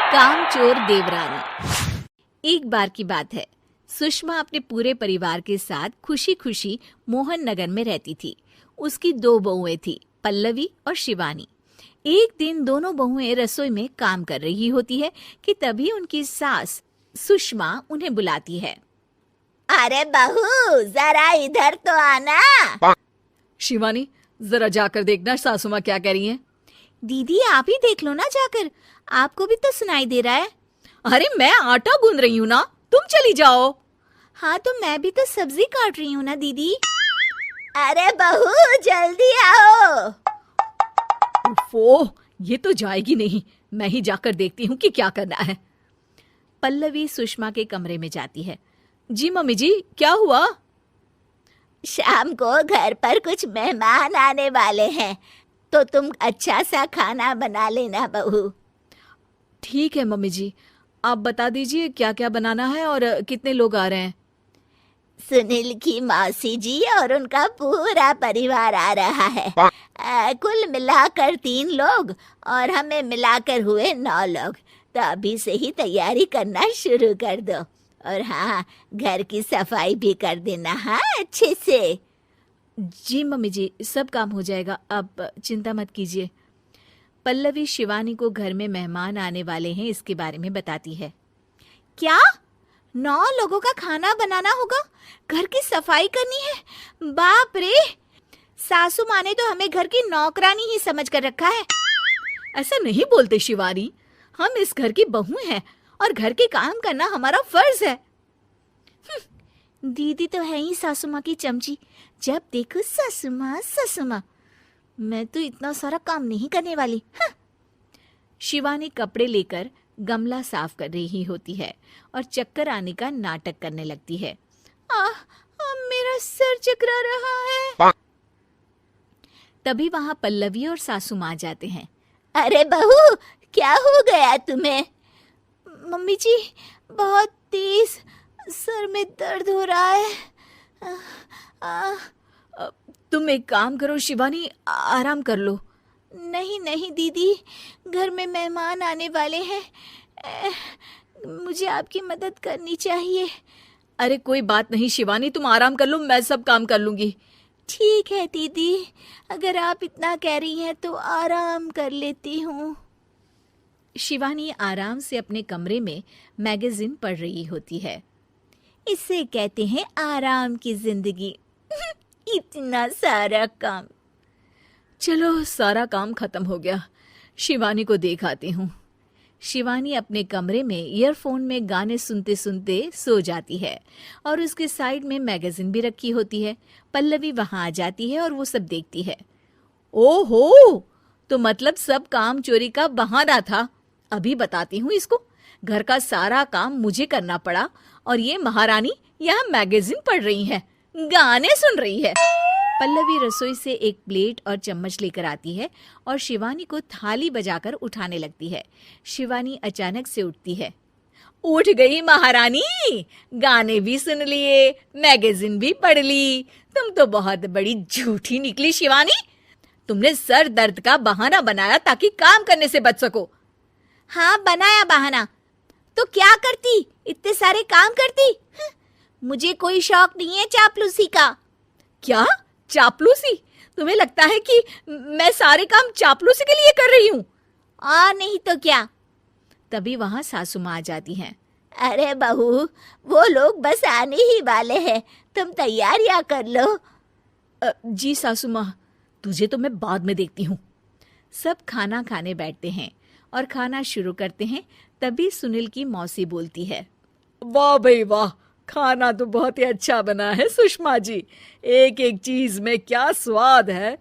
कामचोर देवरानी। एक बार की बात है, सुषमा अपने पूरे परिवार के साथ खुशी खुशी मोहन नगर में रहती थी। उसकी 2 बहुएं थी, पल्लवी और शिवानी। एक दिन दोनों बहुएं रसोई में काम कर रही होती है कि तभी उनकी सास सुषमा उन्हें बुलाती है। अरे बहू, जरा इधर तो आना। शिवानी, जरा जाकर देखना सासू माँ क्या कह रही हैं। दीदी आप ही देख लो ना जाकर, आपको भी तो सुनाई दे रहा है। अरे मैं आटा गूंद रही हूँ ना, तुम चली जाओ। हाँ तो मैं भी तो सब्जी काट रही हूँ ना दीदी। अरे बहू जल्दी आओ। ओह, ये तो जाएगी नहीं। मैं ही जाकर देखती हूँ कि क्या करना है। पल्लवी सुषमा के कमरे में जाती है। जी मम्मी जी, क्या हुआ? शाम को घर पर कुछ मेहमान आने वाले हैं, तो तुम अच्छा सा खाना बना लेना बहू। ठीक है मम्मी जी, आप बता दीजिए क्या क्या बनाना है और कितने लोग आ रहे हैं। सुनील की मौसी जी और उनका पूरा परिवार आ रहा है। कुल मिलाकर 3 लोग और हमें मिलाकर हुए 9 लोग। तो अभी से ही तैयारी करना शुरू कर दो। और हाँ, घर की सफाई भी कर देना, हाँ अच्छे से। जी मम्मी जी, सब काम हो जाएगा, आप चिंता मत कीजिए। पल्लवी शिवानी को घर में मेहमान आने वाले हैं इसके बारे में बताती है। क्या 9 लोगों का खाना बनाना होगा, घर की सफाई करनी है? बाप रे, सासू माँ ने तो हमें घर की नौकरानी ही समझ कर रखा है। ऐसा नहीं बोलते शिवानी, हम इस घर की बहू हैं और घर के काम करना हमारा फर्ज है। दीदी तो है ही सासू माँ की चमची, जब देखो सासू माँ सासू माँ। मैं तो इतना सारा काम नहीं करने वाली। शिवानी कपड़े लेकर गमला साफ कर रही होती है और चक्कर आने का नाटक करने लगती है। मेरा सर चकरा रहा है। तभी वहां पल्लवी और सासू माँ जाते हैं। अरे बहू, क्या हो गया तुम्हें? मम्मी जी, बहुत तेज सर में दर्द हो रहा है। तुम एक काम करो शिवानी, आराम कर लो। नहीं नहीं दीदी, घर में मेहमान आने वाले हैं, मुझे आपकी मदद करनी चाहिए। अरे कोई बात नहीं शिवानी, तुम आराम कर लो, मैं सब काम कर लूंगी। ठीक है दीदी, अगर आप इतना कह रही हैं तो आराम कर लेती हूँ। शिवानी आराम से अपने कमरे में मैगजीन पढ़ रही होती है। इसे कहते हैं आराम की जिंदगी। इतना सारा काम। चलो सारा काम खत्म हो गया, शिवानी को देख आती हूँ। शिवानी अपने कमरे में ईयरफोन में गाने सुनते सुनते सो जाती है और उसके साइड में मैगजीन भी रखी होती है। पल्लवी वहां आ जाती है और वो सब देखती है। ओहो, तो मतलब सब काम चोरी का बहाना था। अभी बताती हूँ इसको। घर का सारा काम मुझे करना पड़ा और ये महारानी यहाँ मैगजीन पढ़ रही है, गाने सुन रही है। पल्लवी रसोई से एक प्लेट और चम्मच लेकर आती है और शिवानी को थाली बजाकर उठाने लगती है। शिवानी अचानक से उठती है। उठ गई महारानी, गाने भी सुन लिए, मैगजीन भी पढ़ ली। तुम तो बहुत बड़ी झूठी निकली शिवानी। तुमने सर दर्द का बहाना बनाया ताकि काम करने से बच सको। हाँ बनाया बहाना, तो क्या करती, इतने सारे काम करती। मुझे कोई शौक नहीं है चापलूसी का। क्या चापलूसी? तुम्हें लगता है कि मैं सारे काम चापलूसी के लिए कर रही हूँ? और नहीं तो क्या। तभी वहां सासू माँ आ जाती हैं। अरे बहू, वो लोग बस आने ही वाले हैं, तुम तैयारियां कर लो। जी सासू माँ, तुझे तो मैं बाद में देखती हूँ। सब खाना खाने बैठते हैं और खाना शुरू करते हैं। तभी सुनील की मौसी बोलती है। वाह भाई वाह, खाना तो बहुत ही अच्छा बना है सुषमा जी, एक एक चीज में क्या स्वाद है।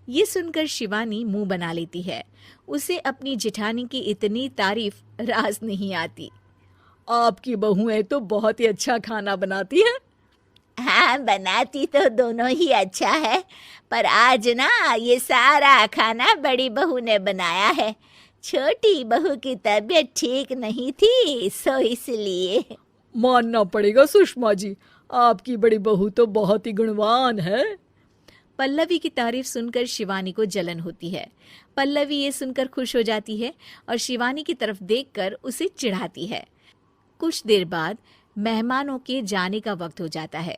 ये सुनकर शिवानी मुंह बना लेती है। उसे अपनी जेठानी की इतनी तारीफ रास नहीं आती। आपकी बहुएं तो बहुत ही अच्छा खाना बनाती हैं। हाँ बनाती तो दोनों ही अच्छा है, पर आज ना ये सारा खाना बड़ी बहू ने बनाया है। छोटी बहू की तबीयत ठीक नहीं थी, सो इसलिए। मानना पड़ेगा सुषमा जी, आपकी बड़ी बहू तो बहुत ही गुणवान है। पल्लवी की तारीफ सुनकर शिवानी को जलन होती है। पल्लवी ये सुनकर खुश हो जाती है और शिवानी की तरफ देखकर उसे चिढ़ाती है। कुछ देर बाद मेहमानों के जाने का वक्त हो जाता है।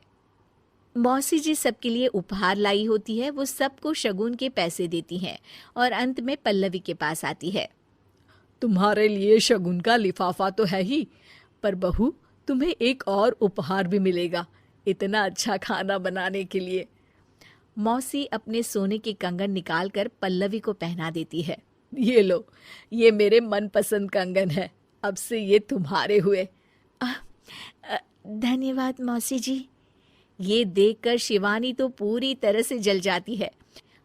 मौसी जी सबके लिए उपहार लाई होती है। वो सबको शगुन के पैसे देती हैं और अंत में पल्लवी के पास आती है। तुम्हारे लिए शगुन का लिफाफा तो है ही, पर बहू तुम्हें एक और उपहार भी मिलेगा इतना अच्छा खाना बनाने के लिए। मौसी अपने सोने के कंगन निकालकर पल्लवी को पहना देती है। ये लो, ये मेरे मनपसंद कंगन है, अब से ये तुम्हारे हुए। धन्यवाद मौसी जी। ये देखकर शिवानी तो पूरी तरह से जल जाती है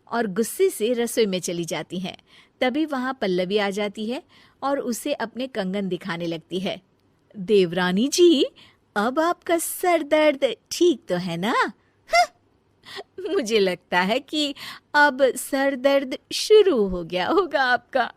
और गुस्से से रसोई में चली जाती है। तभी वहां पल्लवी आ जाती है और उसे अपने कंगन दिखाने लगती है। देवरानी जी, अब आपका सर दर्द ठीक तो है ना? मुझे लगता है कि अब सर दर्द शुरू हो गया होगा आपका।